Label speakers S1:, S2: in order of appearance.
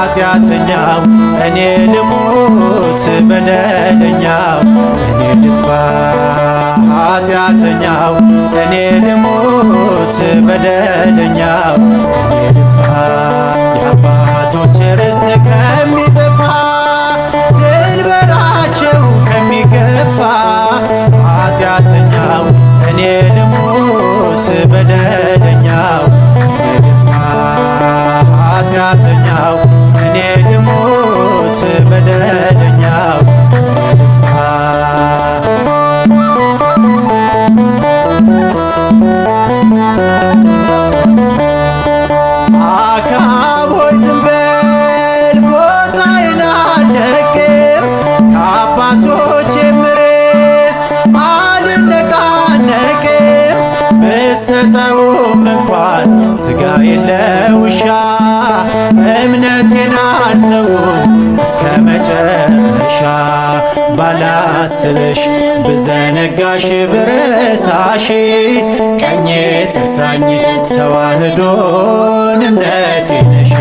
S1: ኃጢአተኛው እኔ ልሙት በደለኛው እኔ ልጥፋ ኃጢአተኛው እኔ ልሙት በደለኛው እኔ ልጥፋ የአባቶች ርስት ከሚጠፋ ድንበራቸው ከሚገፋ ኃጢአተኛው እኔ ልሙት በደለኛው እኔ ልጥፋ ኃጢአተኛው እኔ ልሙት በደለኛው እኔ ልጥፋ አክዓብ ሆይ ዝም በል ቦታዬን አልለቅም ከአባቶቼም ርስት አልነቃነቅም ብትሰጠውም እንኳን ሥጋዬን ለውሻ እምነቴን አልተውም እስከ መጨረሻ ባላስብሽ ብዘነጋሽ ብረሳሽ ቀኜ ትርሳኝ ተዋህዶን እምነቴ ነሽ